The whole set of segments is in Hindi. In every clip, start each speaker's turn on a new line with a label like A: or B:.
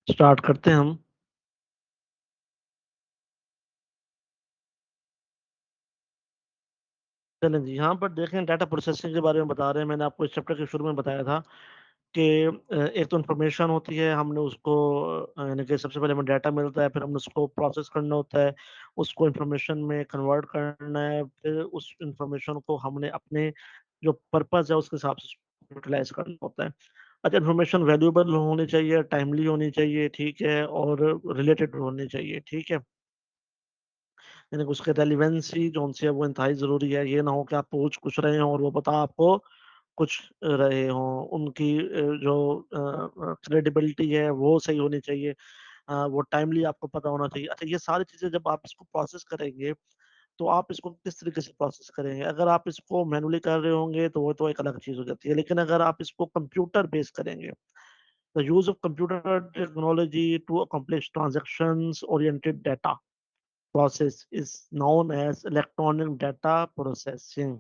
A: स्टार्ट करते हैं हम। चलें जी, यहाँ पर देखें डाटा प्रोसेसिंग के बारे में बता रहे हैं। मैंने आपको इस चैप्टर के शुरू में बताया था कि एक तो इन्फॉर्मेशन होती है, हमने उसको यानी कि सबसे पहले हमें डाटा मिलता है, फिर हमने उसको प्रोसेस करना होता है, उसको इन्फॉर्मेशन में कन्वर्ट करना है, फिर उस इन्फॉर्मेशन को हमने अपने जो पर्पस है उसके हिसाब से यूटिलाइज करना होता है। अच्छा, इन्फॉर्मेशन वैल्यूएबल होनी चाहिए, टाइमली होनी चाहिए, ठीक है, और रिलेटेड होनी चाहिए, ठीक है। यानी कि उसकी रेलिवेंसी जो उनसे है वो इंतहाई ज़रूरी है। ये ना हो कि आप पूछ कुछ रहे हों और वो बता आपको कुछ रहे हों। उनकी जो क्रेडिबिलिटी है वो सही होनी चाहिए। वो टाइमली आपको पता होना चाहिए। अच्छा, ये सारी चीज़ें जब आप इसको प्रोसेस करेंगे, तो आप इसको किस तरीके से प्रोसेस करेंगे? अगर आप इसको मैनुअली कर रहे होंगे तो वो तो एक अलग चीज़ हो जाती है। लेकिन अगर आप इसको कंप्यूटर बेस करेंगे, the use of computer technology to accomplish transactions oriented data process is known as electronic data processing.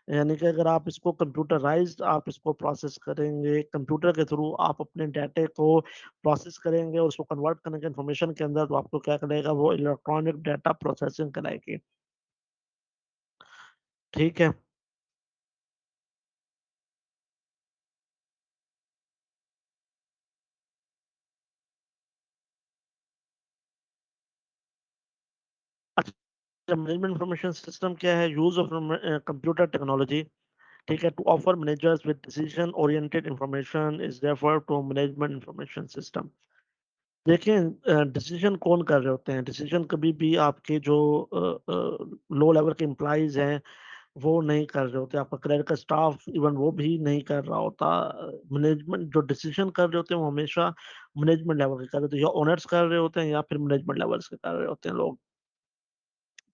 A: यानी कि अगर आप इसको कंप्यूटराइज्ड आप इसको प्रोसेस करेंगे, कंप्यूटर के थ्रू आप अपने डाटे को प्रोसेस करेंगे और उसको कन्वर्ट करेंगे इंफॉर्मेशन के अंदर, तो आपको क्या करेगा, वो इलेक्ट्रॉनिक डाटा प्रोसेसिंग कराएगी। ठीक है। अच्छा, मैनेजमेंट इंफॉर्मेशन सिस्टम क्या है? यूज ऑफ कंप्यूटर टेक्नोलॉजी, ठीक है, to offer managers with decision oriented information is refer to management information system. देखिए, डिसीजन कौन कर रहे होते हैं? डिसीजन कभी भी आपके जो लो लेवल के एम्प्लॉइज हैं वो नहीं कर रहे होते। आपका क्रेडिट का स्टाफ इवन वो भी नहीं कर रहा होता। मैनेजमेंट जो डिसीजन कर रहे होते हैं वो हमेशा मैनेजमेंट लेवल के कर रहे होते हैं, या ओनर्स कर रहे होते हैं या फिर मैनेजमेंट लेवल्स के कर रहे होते हैं लोग।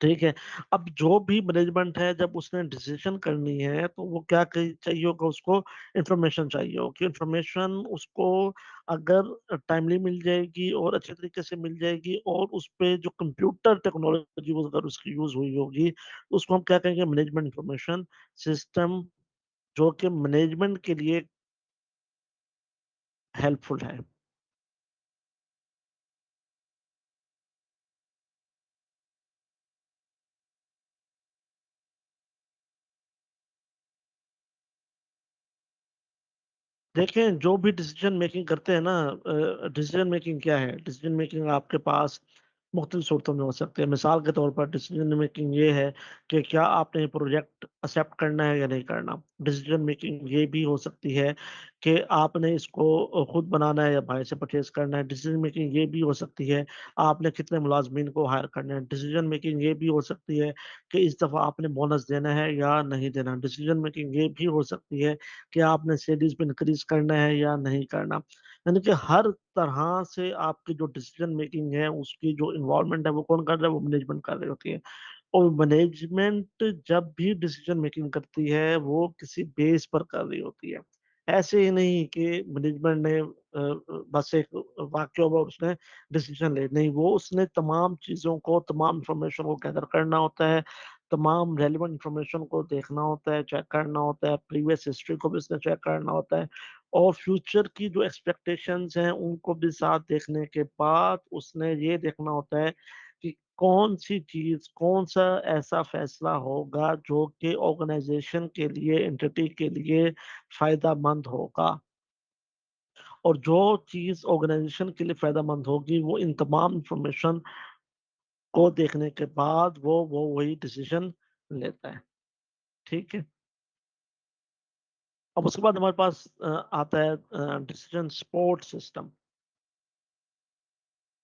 A: ठीक है। अब जो भी मैनेजमेंट है, जब उसने डिसीजन करनी है तो वो क्या चाहिए होगा उसको? इंफॉर्मेशन चाहिए होगी। इंफॉर्मेशन उसको अगर टाइमली मिल जाएगी और अच्छे तरीके से मिल जाएगी, और उस पे जो कंप्यूटर टेक्नोलॉजी वो अगर उसकी यूज हुई होगी, तो उसको हम क्या कहेंगे? मैनेजमेंट इंफॉर्मेशन सिस्टम, जो कि मैनेजमेंट के लिए हेल्पफुल है। देखें, जो भी डिसीजन मेकिंग करते हैं ना, डिसीजन मेकिंग क्या है? डिसीजन मेकिंग आपके पास मुख्तलिफ सूरतों में हो सकते हैं। मिसाल के तौर पर डिसीजन मेकिंग ये है कि क्या आपने ये प्रोजेक्ट एक्सेप्ट करना है या नहीं करना। डिसीजन मेकिंग ये भी हो सकती है कि आपने इसको खुद बनाना है या बाहर से परचेज करना है। डिसीजन मेकिंग ये भी हो सकती है आपने कितने मुलाजमीन को हायर करना है। डिसीजन मेकिंग ये भी हो सकती है कि इस दफ़ा आपने बोनस देना है या नहीं देना। डिसीजन मेकिंग ये भी हो सकती है कि आपने सैलरीज पे इंक्रीज करना है या नहीं करना। यानी कि हर तरह से आपकी जो डिसीजन मेकिंग है उसकी जो इन्वॉल्वमेंट है वो कौन कर रहा है? वो मैनेजमेंट कर रही होती है। और मैनेजमेंट जब भी डिसीजन मेकिंग करती है वो किसी बेस पर कर रही होती है। ऐसे ही नहीं कि मैनेजमेंट ने बस एक वाक्य हुआ और उसने डिसीजन ले, नहीं, वो उसने तमाम चीज़ों को, तमाम इंफॉर्मेशन को गैदर करना होता है, तमाम रेलेवेंट इंफॉर्मेशन को देखना होता है, चेक करना होता है, प्रीवियस हिस्ट्री को भी उसने चेक करना होता है, और फ्यूचर की जो एक्सपेक्टेशंस हैं उनको भी साथ देखने के बाद उसने ये देखना होता है कि कौन-सी चीज़, कौन-सा ऐसा फैसला होगा जो कि ऑर्गनाइज़ेशन के लिए, एंटिटी के लिए फ़ायदेमंद होगा। और जो चीज़ ऑर्गनाइज़ेशन के लिए फ़ायदेमंद होगी, वो इन तमाम इन्फॉर्मेशन को देखने के बाद वो वही डिसीज़न लेता है। ठीक है? अब उसके बाद हमारे पास आता है डिसीज़न सपोर्ट सिस्टम।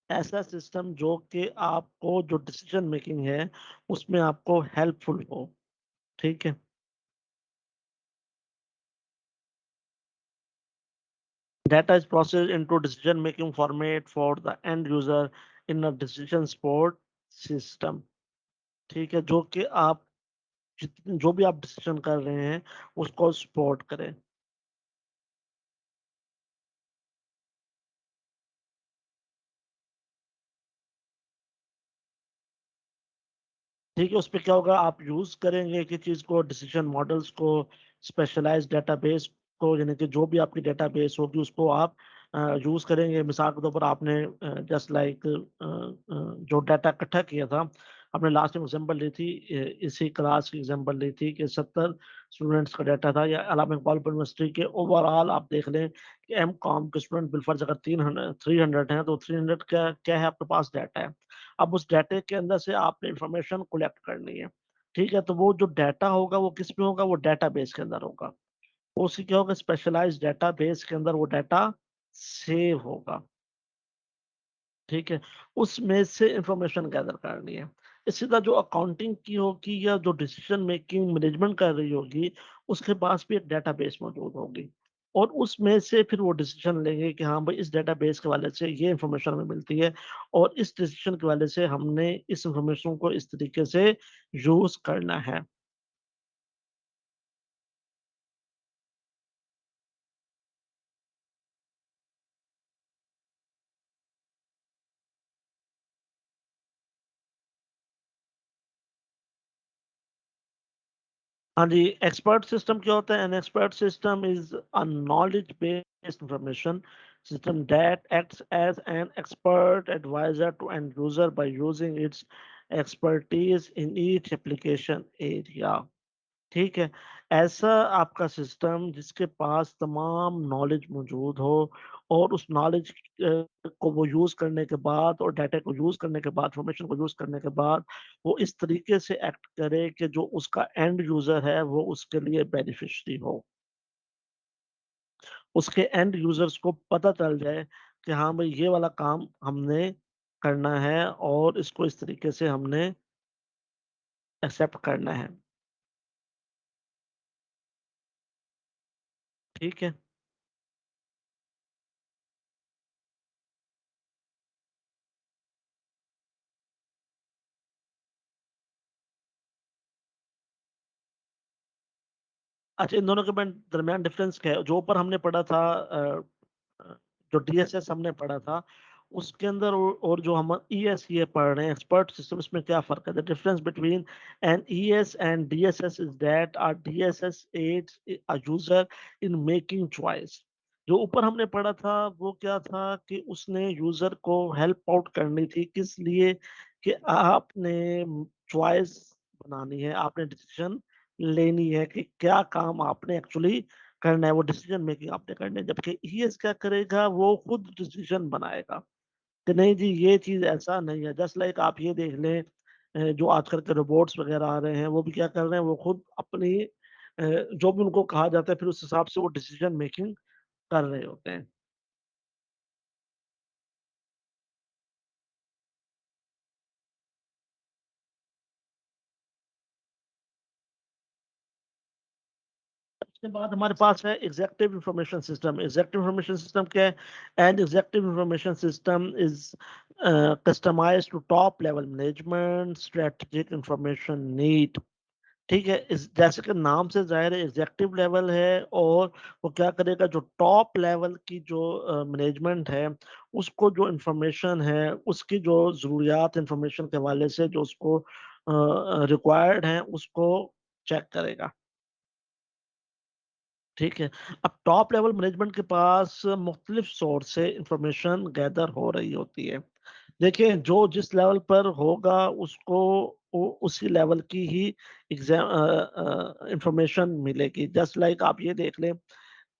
A: ऐसा सिस्टम जो कि आपको जो डिसीज़न मेकिंग है, उसमें आपको हेल्पफुल हो। ठीक है? Data is processed into decision-making format for the end user in a decision support system. ठीक है, जो कि आप जो भी आप डिसीजन कर रहे हैं उसको सपोर्ट करें। ठीक है, उस पे क्या होगा, आप यूज करेंगे कि चीज को, डिसीजन मॉडल्स को, स्पेशलाइज्ड डेटाबेस को, यानी कि जो भी आपकी डेटाबेस होगी उसको आप यूज़ करेंगे। मिसाल के तौर पर आपने जस्ट लाइक जो डाटा इकट्ठा किया था, आपने लास्ट में एग्ज़ाम्पल ली थी इसी क्लास की एग्ज़ाम्पल ली थी कि 70 स्टूडेंट्स का डाटा था या अलामा इकबाल यूनिवर्सिटी के ओवरऑल आप देख लें कि एमकॉम के स्टूडेंट बिलफ़र्ज़ अगर 300 हैं, तो 300 क्या क्या है आपके पास डाटा है। अब उस डाटे के अंदर से आपने इन्फॉर्मेशन कलेक्ट करनी है, ठीक है? तो वो जो डाटा होगा वो किस में होगा? वो डेटाबेस के अंदर होगा। उससे क्या होगा स्पेशलाइज़्ड डेटाबेस के अंदर वो डाटा सेव होगा, ठीक है? उसमें से इन्फॉर्मेशन गैदर करनी है। इसी तरह जो अकाउंटिंग की होगी या जो डिसीज़न मेकिंग मैनेजमेंट कर रही होगी, उसके पास भी एक डेटाबेस मौजूद होगी और उसमें से फिर वो डिसीज़न लेंगे कि हाँ भाई इस डेटाबेस के हवाले से ये इन्फॉर्मेशन हमें मिलती है और इस डिसीज़न के हवाले से हमने इस इन्फॉर्मेशन को इस तरीके से यूज़ करना है। हाँ जी, एक्सपर्ट सिस्टम क्या होता है? An expert system is a knowledge based information system that acts as an expert advisor to end user by using its expertise in each application area. ठीक है? ऐसा आपका सिस्टम जिसके पास तमाम नॉलेज मौजूद हो और उस नॉलेज को वो यूज़ करने के बाद और डाटा को यूज़ करने के बाद, इन्फॉर्मेशन को यूज़ करने के बाद, वो इस तरीके से एक्ट करे कि जो उसका एंड यूज़र है, वो उसके लिए बेनिफिशियरी हो। उसके एंड यूज़र्स को पता चल जाए कि हाँ भाई, ये वाला काम हमने करना है और इसको इस तरीके से हमने एक्सेप्ट करना है। ठीक है? अच्छा, इन दोनों के दरमियान डिफरेंस क्या है? जो ऊपर हमने पढ़ा था अ, जो डीएसएस हमने पढ़ा था, उसके अंदर और जो हम ईएस ये पढ़ रहे हैं, एक्सपर्ट सिस्टम, इसमें क्या फ़र्क है? The difference between an ES and DSS is that DSS aids a user in making choice. जो ऊपर हमने पढ़ा था, वो क्या था कि उसने यूज़र को हेल्प आउट करनी थी, किस लिए? कि आपने चॉइस बनानी है, आपने डिसीज़न लेनी है कि क्या काम आपने एक्चुअली करना है, वो डिसीजन मेकिंग आपने करनी है। जबकि ईएस क्या करेगा, वो खुद डिसीजन बनाएगा कि नहीं जी ये चीज़ ऐसा नहीं है। जस्ट लाइक आप ये देख लें जो आजकल के रोबोट्स वगैरह आ रहे हैं, वो भी क्या कर रहे हैं, वो खुद अपनी जो भी उनको कहा जाता है फिर उस हिसाब से वो डिसीजन मेकिंग कर रहे होते हैं। उसके बाद हमारे पास है executive information system. Executive information system क्या है? And executive information system is customised to top level management strategic information need. ठीक है? इस जैसे कि नाम से ज़ाहिर है एग्ज़ेक्टिव लेवल है और वो क्या करेगा जो टॉप लेवल की जो मैनेजमेंट है, उसको जो इन्फॉर्मेशन है, उसकी जो ज़रूरियात इन्फॉर्मेशन के हवाले से जो उसको रिक्वायर्ड हैं, उसको चेक करेगा। ठीक है। अब टॉप लेवल मैनेजमेंट के पास मुख्तलिफ सोर्स से इंफॉर्मेशन गैदर हो रही होती है। देखिए, जो जिस लेवल पर होगा उसको उसी लेवल की ही इंफॉर्मेशन मिलेगी। जस्ट लाइक आप ये देख लें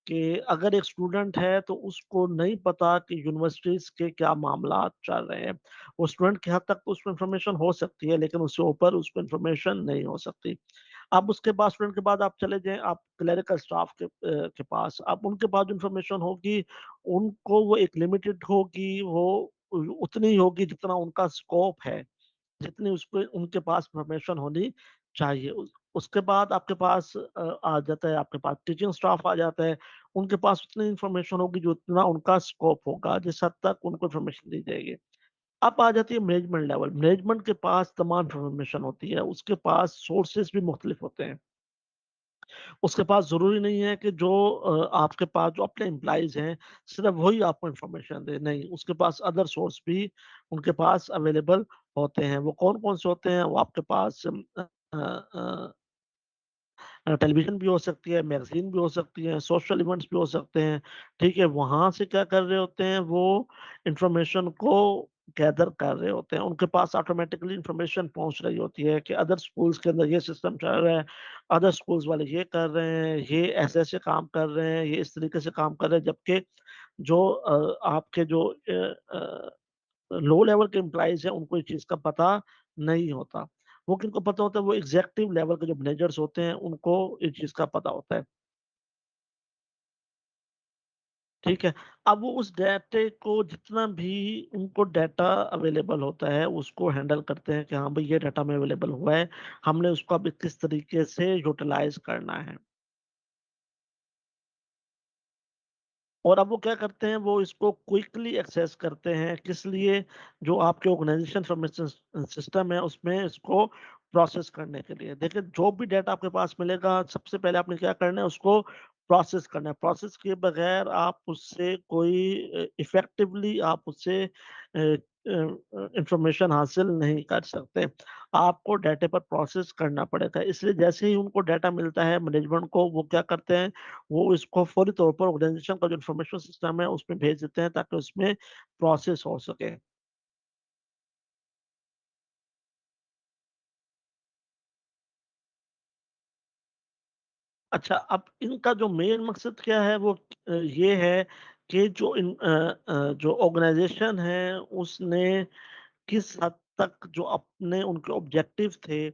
A: कि अगर एक स्टूडेंट है तो उसको नहीं पता कि यूनिवर्सिटीज़ के क्या मामलात चल रहे हैं। वो स्टूडेंट की हद तक तो उसको इन्फॉर्मेशन हो सकती है, लेकिन उससे ऊपर उसको इन्फॉर्मेशन नहीं हो सकती। अब उसके बाद स्टूडेंट के बाद आप चले जाएँ आप क्लेरिकल स्टाफ के पास, अब उनके पास जो इन्फॉर्मेशन होगी, उनको वो एक लिमिटेड होगी, वो उतनी ही होगी जितना उनका स्कोप है, जितनी उसपे उनके पास इन्फॉर्मेशन होनी चाहिए। उसके बाद आपके पास आ जाता है आपके पास टीचिंग स्टाफ आ जाता है, उनके पास उतनी इन्फॉर्मेशन होगी जो उतना उनका स्कोप होगा, जिस हद तक उनको इन्फॉर्मेशन दी जाएगी। अब आ जाती है मैनेजमेंट लेवल, मैनेजमेंट के पास तमाम इन्फॉर्मेशन होती है, उसके पास सोर्सेज़ भी मुख्तलिफ होते हैं। उसके पास ज़रूरी नहीं है कि जो आपके पास जो अपने एम्प्लॉइज़ हैं, सिर्फ़ वही आपको इन्फॉर्मेशन दें, नहीं, उसके पास अदर सोर्स भी उनके पास अवेलेबल होते हैं। वो कौन-कौन से होते हैं? वो आपके पास टेलीविज़न भी हो सकती है, मैगज़ीन भी हो सकती है, सोशल इवेंट्स भी हो सकते हैं, ठीक है? वहाँ से क्या कर रहे होते हैं वो इन्फॉर्मेशन को गैदर कर रहे होते हैं। उनके पास ऑटोमैटिकली इन्फॉर्मेशन पहुँच रही होती है कि अदर स्कूल्स के अंदर ये सिस्टम चल रहा है, अदर स्कूल्स वाले ये कर रहे हैं, ये ऐसे-ऐसे काम कर रहे हैं, ये इस तरीके से काम कर रहे हैं। जबकि जो आपके जो लो लेवल के एम्प्लॉइज़ हैं, उनको इस चीज़ का पता नहीं होता। वो किनको पता होता है, वो एग्ज़ेक्टिव लेवल के जो मैनेजर्स होते हैं, उनको इस चीज़ का पता होता है, ठीक है? अब वो उस डाटे को जितना भी उनको डाटा अवेलेबल होता है, उसको हैंडल करते हैं कि हाँ, भई ये डाटा हमें अवेलेबल हुआ है, हमने उसको अब किस तरीके से यूटिलाइज़ करना है। और अब वो क्या करते हैं, वो इसको क्विकली एक्सेस करते हैं, किस लिए? जो आपके ऑर्गेनाइज़ेशन इन्फॉर्मेशन सिस्टम है, उसमें इसको प्रोसेस करने के लिए। देखिए, जो भी डाटा आपके पास मिलेगा, सबसे पहले आपने क्या करना है, उसको प्रोसेस करना है। प्रोसेस किए बगैर आप उससे कोई इफ़ेक्टिवली आप उससे इन्फॉर्मेशन हासिल नहीं कर सकते। आपको डाटे पर प्रोसेस करना पड़ेगा। इसलिए जैसे ही उनको डाटा मिलता है मैनेजमेंट को, वो क्या करते हैं, वो इसको फौरी तौर पर ऑर्गेनाइज़ेशन का जो इन्फॉर्मेशन सिस्टम है उसमें भेज देते हैं ताकि उसमें प्रोसेस हो सके। अच्छा, अब इनका जो मेन मकसद क्या है वो ये है कि जो ऑर्गेनाइज़ेशन है उसने किस हद तक जो अपने उनके ऑब्जेक्टिव थे,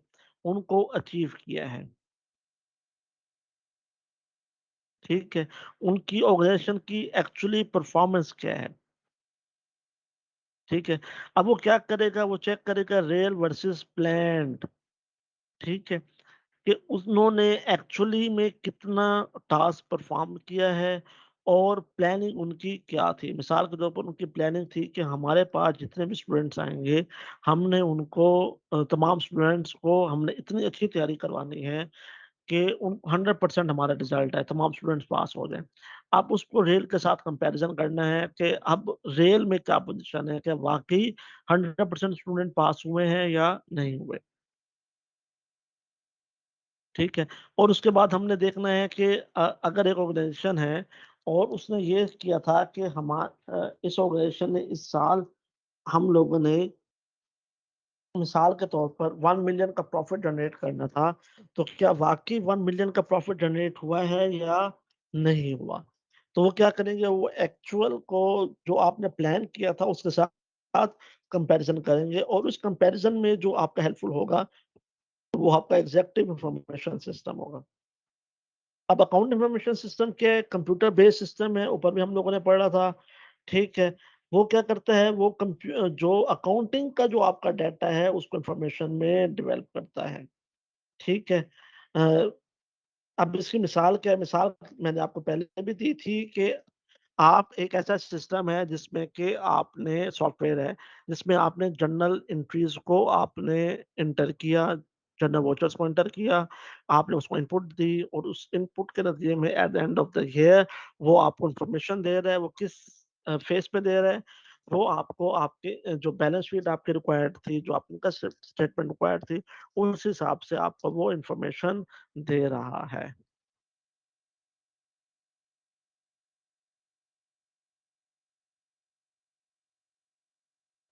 A: उनको अचीव किया है, ठीक है? उनकी ऑर्गेनाइज़ेशन की एक्चुअली परफ़ॉर्मेंस क्या है, ठीक है? अब वो क्या करेगा, वो चेक करेगा रियल वर्सेस प्लान्ड, ठीक है? कि उन्होंने एक्चुअली में कितना टास्क परफॉर्म किया है और प्लानिंग उनकी क्या थी। मिसाल के तौर पर उनकी प्लानिंग थी कि हमारे पास जितने भी स्टूडेंट्स आएँगे, हमने उनको तमाम स्टूडेंट्स को हमने इतनी अच्छी तैयारी करवानी है कि उन 100% हमारा रिज़ल्ट है, तमाम स्टूडेंट्स पास हो जाएँ। अब उसको रेल के साथ कंपैरिज़न करना है कि अब रेल में क्या पोज़ीशन है, क्या वाक़ई 100% स्टूडेंट पास हुए हैं या नहीं हुए। ठीक है? और उसके बाद हमने देखना है कि अगर एक ऑर्गेनाइज़ेशन है और उसने ये किया था कि इस ऑर्गेनाइज़ेशन ने इस साल हम लोगों ने मिसाल के तौर पर 1 मिलियन का प्रॉफ़िट जनरेट करना था, तो क्या वाक़ई 1 मिलियन का प्रॉफ़िट जनरेट हुआ है या नहीं हुआ? तो वो क्या करेंगे, वो एक्चुअल को जो आपने प्लान किया था उसके साथ कंपैरिज़न करेंगे और उस कंपैरिज़न में जो आपका हेल्पफुल होगा, वो आपका एग्ज़ेक्टिव इन्फॉर्मेशन सिस्टम होगा। अब अकाउंट इन्फॉर्मेशन सिस्टम क्या है? कंप्यूटर बेस्ड सिस्टम है, ऊपर भी हम लोगों ने पढ़ा था, ठीक है? वो क्या करता है, वो जो अकाउंटिंग का जो आपका डाटा है, उसको इन्फॉर्मेशन में डेवलप करता है, ठीक है? अ, अब इसकी मिसाल क्या है? मिसाल मैंने आपको पहले भी दी थी कि आप एक ऐसा सिस्टम है जिसमें कि आपने सॉफ्टवेयर है, जिसमें आपने जर्नल एंट्रीज़ को आपने एंटर किया, जर्नल वाउचर्स को एंटर किया, आपने उसको इनपुट दी और उस इनपुट के नतीजे में at the end of the year वो आपको इन्फॉर्मेशन दे रहा है, वो किस फेज़ पे दे रहा है, वो आपको आपके जो बैलेंस शीट आपकी रिक्वायर्ड थी, जो आपकी इनकम स्टेटमेंट रिक्वायर्ड थी, उस हिसाब से आपको वो इन्फॉर्मेशन दे रहा है।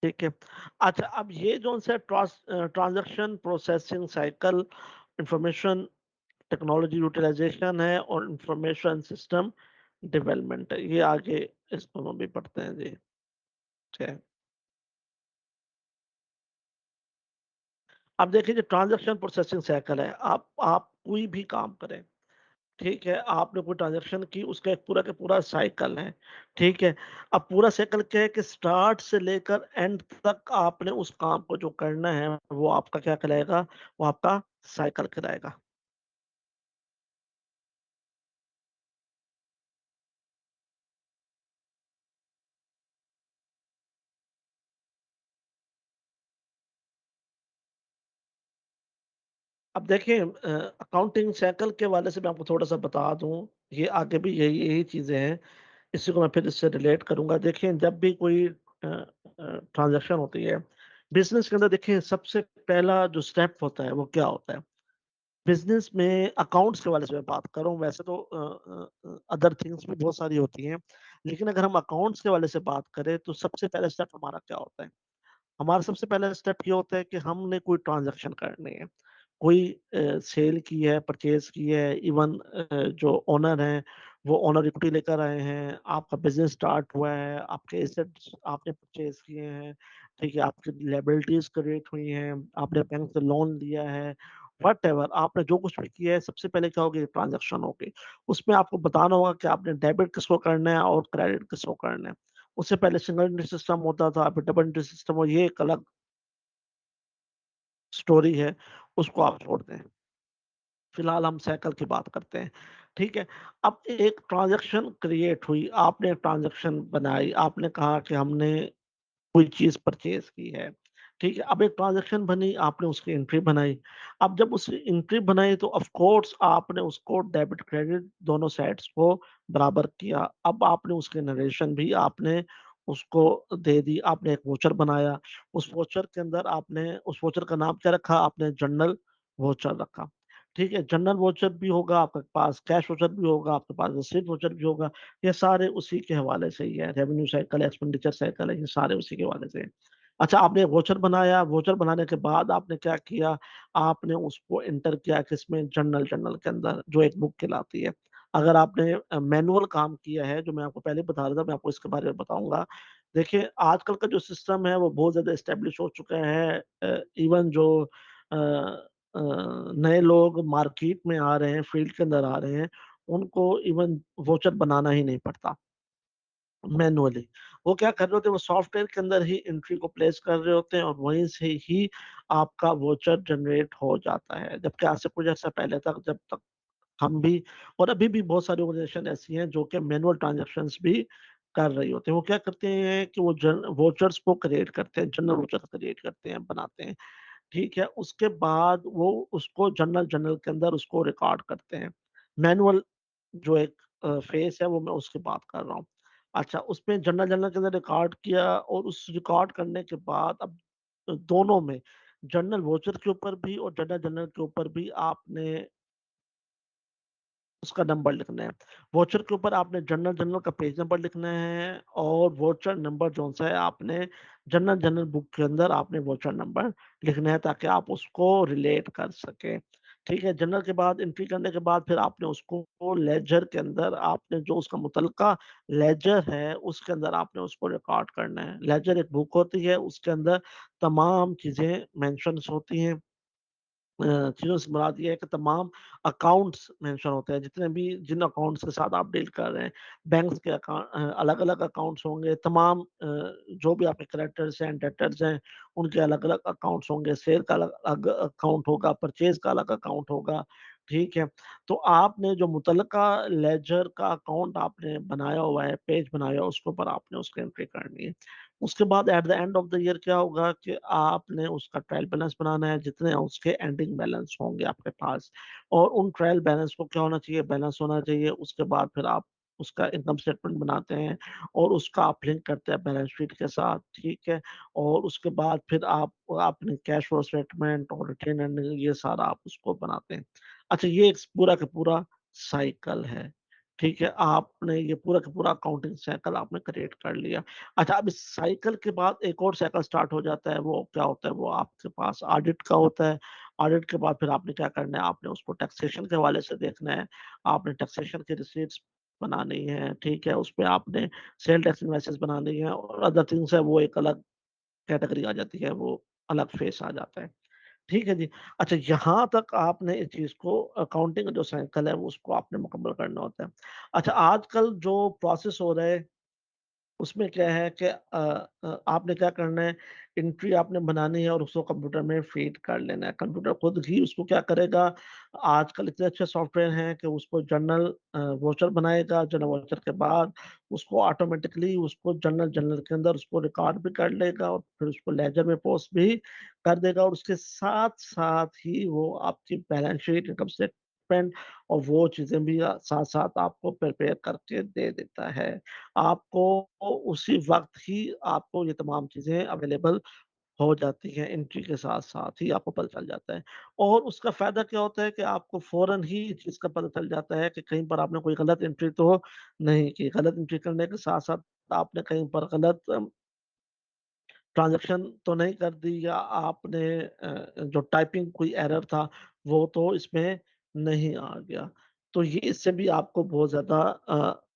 A: ठीक है। अच्छा, अब ये जो-सा transaction processing cycle, information technology utilisation है और इंफॉर्मेशन सिस्टम डेवलपमेंट है। ये आगे इस दोनों भी पढ़ते हैं जी। ठीक है। अब देखिए जो ट्रांज़ैक्शन प्रोसेसिंग साइकिल है, आप कोई भी काम करें, ठीक है? आपने कोई ट्रांज़ैक्शन की, उसका एक पूरा का पूरा साइकिल है, ठीक है? अब पूरा साइकिल क्या है कि स्टार्ट से लेकर एंड तक आपने उस काम को जो करना है, वो आपका क्या कहलाएगा? वो आपका साइकिल कहलाएगा। अब देखिए अकाउंटिंग साइकिल के हवाले से मैं आपको थोड़ा-सा बता दूँ, ये आगे भी यही यही चीज़ें हैं, इसी को मैं फिर इससे रिलेट करूँगा। देखिए जब भी कोई ट्रांज़ैक्शन होती है, बिज़नेस के अंदर देखिए सबसे पहला जो स्टेप होता है, वो क्या होता है? बिज़नेस में अकाउंट्स के वाले से मैं बात कर रहा हूँ, वैसे तो अदर थिंग्स भी बहुत सारी होती हैं। लेकिन अगर हम अकाउंट्स के वाले से बात करें, तो सबसे पहला स्टेप हमारा क्या होता है? हमारा सबसे पहला स्टेप ये होता है कि हमने कोई ट्रांज़ैक्शन करनी है। कोई सेल की है, परचेज़ की है, इवन जो ओनर हैं, वो ओनर इक्विटी लेकर आए हैं, आपका बिज़नेस स्टार्ट हुआ है, आपके एसेट्स आपने परचेज़ किए हैं, ठीक है? आपकी लायबिलिटीज़ क्रिएट हुई हैं, आपने बैंक से लोन लिया है, व्हाटएवर आपने जो कुछ भी किया है, सबसे पहले क्या होगी? ट्रांज़ैक्शन होगी। उसमें आपको बताना होगा कि आपने डेबिट किसको करना है और क्रेडिट किसको करना है। उससे पहले सिंगल एंट्री सिस्टम होता था, अभी डबल एंट्री सिस्टम और ये एक अलग स्टोरी है, उसको आप छोड़ दें। फिलहाल हम साइकिल की बात करते हैं, ठीक है? अब एक ट्रांज़ैक्शन क्रिएट हुई, आपने ट्रांज़ैक्शन बनाई, आपने कहा कि हमने कोई चीज़ परचेज़ की है, ठीक है? अब एक ट्रांज़ैक्शन बनी, आपने उसकी एंट्री बनाई। अब जब उस एंट्री बनाई तो ऑफ़ कोर्स आपने उसको डेबिट क्रेडिट दोनों साइड्स को बराबर किया। अब आपने उसके नरेशन भी आपने उसको दे दी, आपने एक वाउचर बनाया, उस वाउचर के अंदर आपने उस वाउचर का नाम क्या रखा? आपने जनरल वाउचर रखा, ठीक है? जनरल वाउचर भी होगा, आपके पास कैश वाउचर भी होगा, आपके पास रिसीट वाउचर भी होगा। ये सारे उसी के हवाले से ही है, रेवेन्यू साइकिल, एक्सपेंडिचर साइकिल है, ये सारे उसी के हवाले से हैं। अच्छा आपने वाउचर बनाया, वाउचर बनाने के बाद आपने क्या किया, आपने उसको एंटर किया किसमें जर्नल जर्नल के अंदर जो एक बुक कहलाती है। अगर आपने मैनुअल काम किया है, जो मैं आपको पहले बता रहा था, मैं आपको इसके बारे में बताऊँगा। देखिए आजकल का जो सिस्टम है वो बहुत ज़्यादा एस्टेब्लिश हो चुका है। इवन जो अ नए लोग मार्केट में आ रहे हैं, फील्ड के अंदर आ रहे हैं, उनको इवन वाउचर बनाना ही नहीं पड़ता। मैनुअली। वो क्या कर रहे होते हैं, वो सॉफ्टवेयर के अंदर ही एंट्री को प्लेस कर रहे होते हैं और वहीं से ही आपका वाउचर जनरेट हो जाता है। जबकि आज से कुछ अर्सा पहले तक जब तक हम भी और अभी भी बहुत सारी ऑर्गेनाइज़ेशन ऐसी हैं जो कि मैनुअल ट्रांज़ैक्शंस भी कर रही होती हैं। वो क्या करते हैं कि वो जन वाउचर्स को क्रिएट करते हैं, जनरल वाउचर क्रिएट करते हैं, बनाते हैं। ठीक है? उसके बाद वो उसको जर्नल जर्नल के अंदर उसको रिकॉर्ड करते हैं। मैनुअल जो एक फ़ेज़ है वो मैं उसकी बात कर रहा हूँ। अच्छा उसमें जर्नल जर्नल के अंदर रिकॉर्ड किया और उस रिकॉर्ड करने के बाद अब दोनों में जर्नल वाउचर के ऊपर भी और जर्नल जर्नल के ऊपर भी आपने उसका नंबर लिखना है। वाउचर के ऊपर आपने जनरल जनरल का पेज नंबर लिखना है और वाउचर नंबर जौन-सा है आपने जनरल जनरल बुक के अंदर आपने वाउचर नंबर लिखना है ताकि आप उसको रिलेट कर सकें। ठीक है? जनरल के बाद एंट्री करने के बाद फिर आपने उसको लेजर के अंदर आपने जो उसका मुतल्लिका लेजर है उसके अंदर आपने उसको रिकॉर्ड करना है। लेजर एक बुक होती है उसके अंदर तमाम चीज़ें मेंशन्स होती हैं। चीज़ों से मुराद ये है कि तमाम अकाउंट्स मेंशन होते हैं, जितने भी जिन अकाउंट्स के साथ आप डील कर रहे हैं, बैंक्स के अलग-अलग अकाउंट्स होंगे, तमाम जो भी आपके क्रेडिटर्स हैं, डेटर्स हैं, उनके अलग-अलग अकाउंट्स होंगे, सेल का अलग अलग अकाउंट होगा, परचेज़ का अलग अकाउंट होगा, ठीक है? तो आपने जो मुतल्लिका लेजर का अकाउंट आपने बनाया हुआ है, पेज बनाया हुआ है, उसके ऊपर आपने उसकी एंट्री करनी है। उसके बाद at the end of the year क्या होगा कि आपने उसका ट्रायल बैलेंस बनाना है, जितने उसके एंडिंग बैलेंस होंगे आपके पास और उन ट्रायल बैलेंस को क्या होना चाहिए, बैलेंस होना चाहिए। उसके बाद फिर आप उसका इनकम स्टेटमेंट बनाते हैं और उसका आप लिंक करते हैं बैलेंस शीट के साथ, ठीक है? और उसके बाद फिर आप अपने कैश फ्लो स्टेटमेंट और रिटेन अर्निंग ये सारा आप उसको बनाते हैं। अच्छा ये एक पूरा का पूरा साइकिल है, ठीक है? आपने ये पूरा का पूरा अकाउंटिंग साइकिल आपने क्रिएट कर लिया। अच्छा, अब इस साइकिल के बाद एक और साइकिल स्टार्ट हो जाता है, वो क्या होता है, वो आपके पास ऑडिट का होता है। ऑडिट के बाद फिर आपने क्या करना है, आपने उसको टैक्सेशन के हवाले से देखना है, आपने टैक्सेशन की रिसीट्स बनानी है, ठीक है? उसपे आपने सेल टैक्स इनवॉइसेस बनानी है और अदर थिंग्स है, वो एक अलग कैटेगरी आ जाती है, वो अलग फेस आ जाता है। ठीक है जी। अच्छा, यहाँ तक आपने इस चीज़ को अकाउंटिंग का जो साइकिल है, वो उसको आपने मुकम्मल करना होता है। अच्छा, आजकल जो प्रोसेस हो रहा है उसमें क्या है कि आपने क्या करना है, एंट्री आपने बनानी है और उसको कंप्यूटर में फ़ीड कर लेना है। कंप्यूटर खुद ही उसको क्या करेगा, आजकल इतने अच्छे सॉफ्टवेयर हैं कि उसको जर्नल वाउचर बनाएगा, जर्नल वाउचर के बाद उसको ऑटोमैटिकली उसको जर्नल जर्नल के अंदर उसको रिकॉर्ड भी कर लेगा और फिर उसको लेजर में पोस्ट भी कर देगा और उसके साथ-साथ ही वो आपकी बैलेंस शीट, इनकम स्टेटमेंट और वो चीज़ें भी साथ-साथ आपको प्रिपेयर करके दे देता है। आपको उसी वक़्त ही आपको ये तमाम चीज़ें अवेलेबल हो जाती हैं, एंट्री के साथ-साथ ही आपको पता चल जाता है। और उसका फ़ायदा क्या होता है कि आपको फ़ौरन ही इस चीज़ का पता चल जाता है कि कहीं पर आपने कोई गलत एंट्री तो नहीं की। गलत एंट्री करने के साथ-साथ आपने कहीं पर गलत ट्रांज़ैक्शन तो नहीं कर दी, या आपने जो टाइपिंग कोई एरर था, वो तो इसमें नहीं आ गया। तो ये इससे भी आपको बहुत ज़्यादा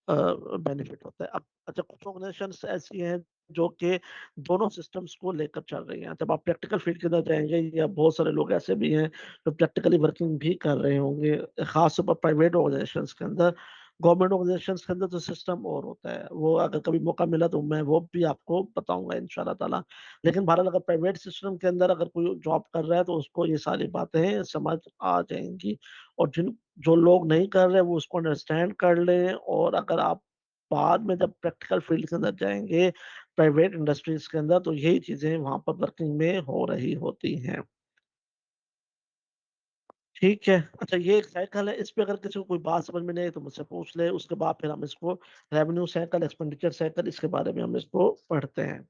A: बेनिफिट होता है। अब अच्छा, कुछ ऑर्गनाइज़ेशंस ऐसी हैं जो कि दोनों सिस्टम्स को लेकर चल रही हैं। जब आप प्रैक्टिकल फ़ील्ड के अंदर जाएँगे, या बहुत सारे लोग ऐसे भी हैं जो प्रैक्टिकली वर्किंग भी कर रहे होंगे, ख़ास तौर पर प्राइवेट ऑर्गनाइज़ेशंस के अंदर। गवर्नमेंट ऑर्गनाइज़ेशंस के अंदर तो सिस्टम और होता है। वो अगर कभी मौका मिला तो मैं वो भी आपको बताऊँगा इंशाअल्लाह ताला। लेकिन बहरहाल अगर प्राइवेट सिस्टम के अंदर अगर कोई जॉब कर रहा है, तो उसको ये सारी बातें समझ आ जाएँगी। और जो लोग नहीं कर रहे, वो उसको अंडरस्टैंड कर लें। और अगर आप बाद में जब प्रैक्टिकल फील्ड के अंदर जाएँगे, प्राइवेट इंडस्ट्रीज़ के अंदर, तो यही चीज़ें वहाँ पर वर्किंग में हो रही होती हैं। ठीक है। अच्छा, ये एक साइकिल है, इस पे अगर किसी को कोई बात समझ में नहीं आई तो मुझसे पूछ ले, उसके बाद फिर हम इसको रेवेन्यू साइकिल, एक्सपेंडिचर साइकिल, इसके बारे में हम इसको पढ़ते हैं।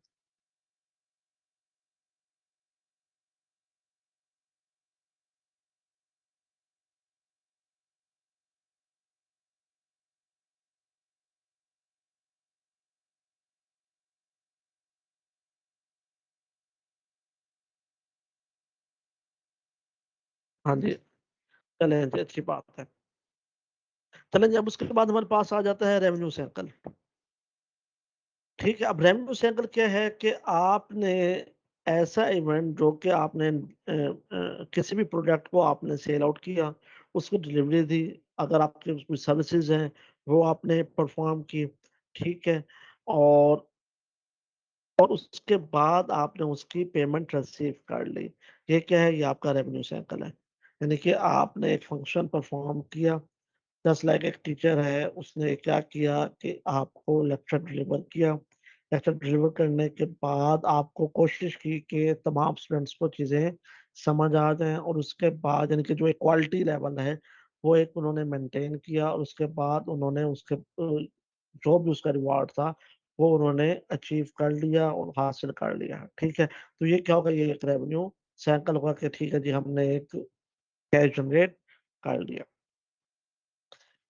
A: हाँ जी, चलें जी, अच्छी बात है। चलें जी, अब उसके बाद हमारे पास आ जाता है रेवेन्यू साइकिल। ठीक है, अब रेवेन्यू साइकिल क्या है कि आपने ऐसा इवेंट जो कि आपने किसी भी प्रोडक्ट को आपने सेल आउट किया, उसको डिलीवरी दी, अगर आपके उसमें सर्विसेज़ हैं, वो आपने परफ़ॉर्म की, ठीक है? और उसके बाद आपने उसकी पेमेंट रिसीव कर ली। ये क्या है? ये आपका रेवेन्यू साइकिल है। यानी कि आपने एक फंक्शन परफ़ॉर्म किया, जस्ट लाइक एक टीचर है, उसने क्या किया कि आपको लेक्चर डिलीवर किया। लेक्चर डिलीवर करने के बाद आपको कोशिश की कि तमाम स्टूडेंट्स को चीज़ें समझ आ जाएँ, और उसके बाद यानी कि जो एक क्वालिटी लेवल है, वो एक उन्होंने मेंटेन किया, और उसके बाद उन्होंने उसके जो भी उसका रिवार्ड था, वो उन्होंने अचीव कर लिया और हासिल कर लिया, ठीक है? तो ये क्या होगा? ये एक रेवेन्यू साइकिल होगा कि ठीक है जी, हमने एक कैश जनरेट कर लिया।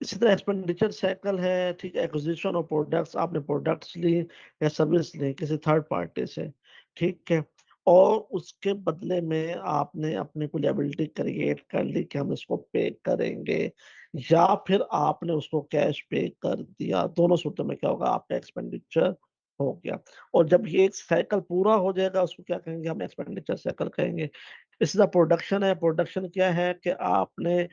A: इसी तरह एक्सपेंडिचर साइकिल है, ठीक है? एक्विजिशन ऑफ प्रोडक्ट्स, आपने प्रोडक्ट्स ली या सर्विस ली किसी थर्ड पार्टी से, ठीक है? और उसके बदले में आपने अपनी कोई लायबिलिटी क्रिएट कर ली कि हम इसको पे करेंगे, या फिर आपने उसको कैश पे कर दिया। दोनों सूरतों में क्या होगा? आपका एक्सपेंडिचर हो गया। और जब ये एक साइकिल पूरा हो जाएगा, उसको क्या कहेंगे? हम एक्सपेंडिचर साइकिल कहेंगे। इसी तरह प्रोडक्शन है, प्रोडक्शन क्या है कि आपने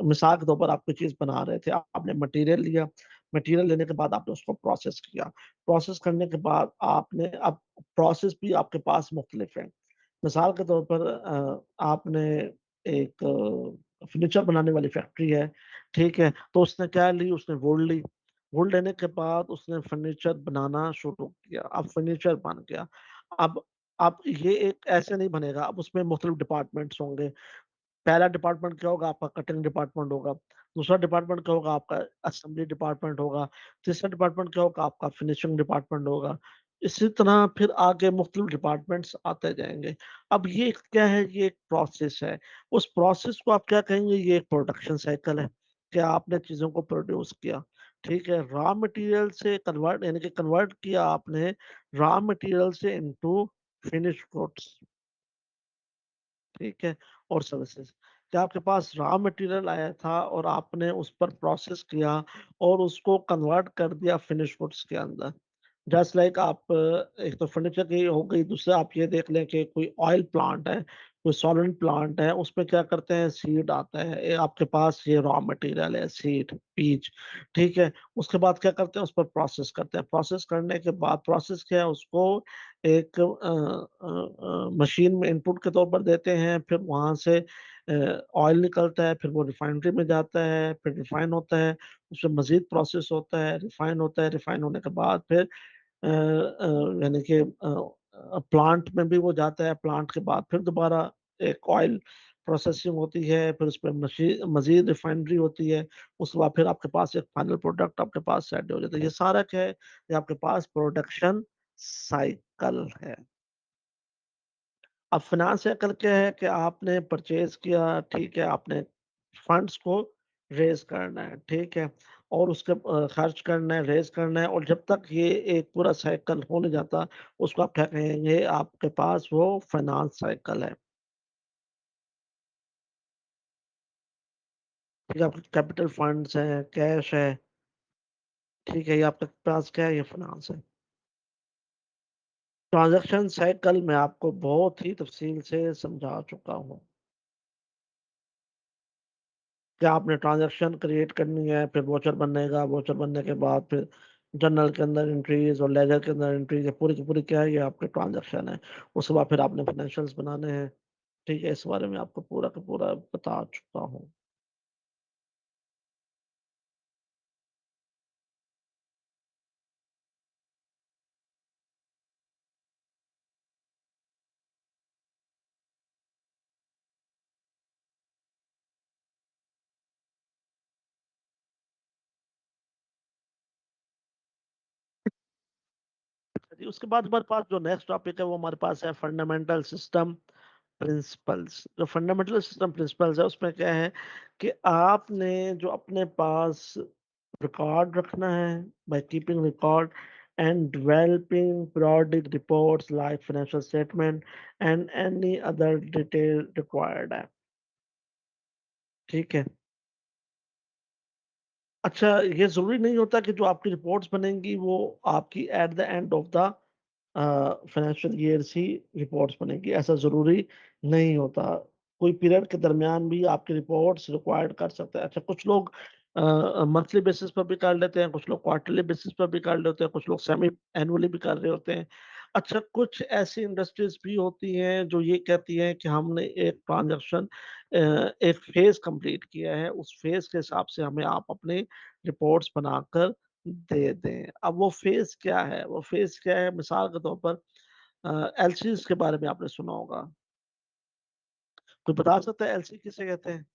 A: मिसाल के तौर पर आप कोई चीज़ बना रहे थे, आपने मटीरियल लिया, मटीरियल लेने के बाद आपने उसको प्रोसेस किया। प्रोसेस करने के बाद आपने अब प्रोसेस भी आपके पास मुख्तलिफ हैं। मिसाल के तौर पर आपने एक फर्नीचर बनाने वाली फैक्ट्री है, ठीक है? तो उसने क्या ली? उसने वुड ली। वुड लेने के बाद उसने फर्नीचर बनाना शुरू किया, अब फर्नीचर बन गया। अब अब ये एक ऐसे नहीं बनेगा, अब उसमें मुख्तलिफ डिपार्टमेंट्स होंगे। पहला डिपार्टमेंट क्या होगा? आपका कटिंग डिपार्टमेंट होगा। दूसरा डिपार्टमेंट क्या होगा? आपका असेंबली डिपार्टमेंट होगा। तीसरा डिपार्टमेंट क्या होगा? आपका फिनिशिंग डिपार्टमेंट होगा। इसी तरह फिर आगे मुख्तलिफ डिपार्टमेंट्स आते जाएँगे। अब ये क्या है? ये एक प्रोसेस है। उस प्रोसेस को आप क्या कहेंगे? ये एक प्रोडक्शन साइकिल है, कि आपने चीज़ों को प्रोड्यूस किया, ठीक है? रॉ मटेरियल से कन्वर्ट, यानी कि कन्वर्ट किया आपने रॉ मटेरियल से इंटू फिनिश्ड गुड्स। ठीक है? और सर्विसेज़। क्या आपके पास रॉ मटेरियल आया था और आपने उस पर प्रोसेस किया और उसको कन्वर्ट कर दिया फिनिश गुड्स के अंदर। जस्ट लाइक आप एक तो फर्नीचर की हो गई, दूसरा आप ये देख लें कि कोई ऑयल प्लांट है, कोई सॉल्वेंट प्लांट है, उसमें क्या करते हैं? सीड आता है, आपके पास ये रॉ मटेरियल है, सीड, बीज, ठीक है? उसके बाद क्या करते हैं? उस पर प्रोसेस करते हैं। प्रोसेस करने के बाद प्रोसेस क्या है? उसको एक मशीन में इनपुट के तौर पर देते हैं, फिर वहाँ से ऑयल निकलता है, फिर वो रिफाइनरी में जाता है, फिर रिफाइन होता है, उसमें मज़ीद प्रोसेस होता है, रिफाइन होता है, रिफाइन होने के बाद फिर यानी कि प्लांट में भी वो जाता है, प्लांट के बाद फिर दोबारा एक ऑयल प्रोसेसिंग होती है, फिर उसपे मज़ीद रिफाइनरी होती है, उसके बाद फिर आपके पास एक फाइनल प्रोडक्ट आपके पास सेट हो जाता है। ये सारा क्या है? ये आपके पास प्रोडक्शन साइकिल है। अब फाइनेंस साइकिल क्या है कि आपने परचेज़ किया, ठीक है, आपने फंड्स को रेज़ करना है, ठीक है, और उसके खर्च करना है, रेज़ करना है और जब तक ये एक पूरा साइकिल हो नहीं जाता, उसको आप क्या कहेंगे, आपके पास वो फाइनेंस साइकिल है। ठीक है, आपके कैपिटल फंड्स हैं, कैश है, ठीक है, ये आपके पास क्या है, ये फाइनेंस है। ट्रांज़ैक्शन साइकिल मैं आपको बहुत ही तफ़सील से समझा चुका हूँ। क्या आपने ट्रांज़ैक्शन क्रिएट करनी है, फिर वाउचर बनेगा, वाउचर बनने के बाद फिर जर्नल के अंदर एंट्रीज़ और लेजर के अंदर एंट्रीज़, ये पूरी की पूरी क्या है, ये आपके ट्रांज़ैक्शन है। उसके बाद फिर आपने फाइनेंशियल्स बनाने हैं, ठीक है? इस बारे में आपको पूरा का पूरा बता चुका हूँ। जी, उसके बाद हमारे पास जो नेक्स्ट टॉपिक है, वो हमारे पास है फंडामेंटल सिस्टम प्रिंसिपल्स। जो फंडामेंटल सिस्टम प्रिंसिपल्स है, उसमें क्या है कि आपने जो अपने पास रिकॉर्ड रखना है, by keeping record and developing periodic reports like financial statement and any other detail required है, ठीक है। अच्छा, ये ज़रूरी नहीं होता कि जो आपकी रिपोर्ट्स बनेंगी वो आपकी at the end of the financial years he reports बनेंगी, ऐसा ज़रूरी नहीं होता। कोई पीरियड के दरमियान भी आपकी रिपोर्ट्स रिक्वायर्ड कर सकते हैं। अच्छा, कुछ लोग मंथली बेसिस पर भी कर लेते हैं, कुछ लोग क्वार्टरली बेसिस पर भी कर लेते हैं, कुछ लोग सेमी एनुअली भी कर रहे होते हैं। अच्छा, कुछ ऐसी इंडस्ट्रीज़ भी होती हैं जो ये कहती हैं कि हमने एक ट्रांज़ैक्शन एक फ़ेज़ कंप्लीट किया है, उस फ़ेज़ के हिसाब से हमें आप अपने रिपोर्ट्स बनाकर दे दें। अब वो फ़ेज़ क्या है? वो फ़ेज़ क्या है? मिसाल के तौर पर एलसीज़ के बारे में आपने सुना होगा। कोई बता सकता है एलसी किसे कहते हैं?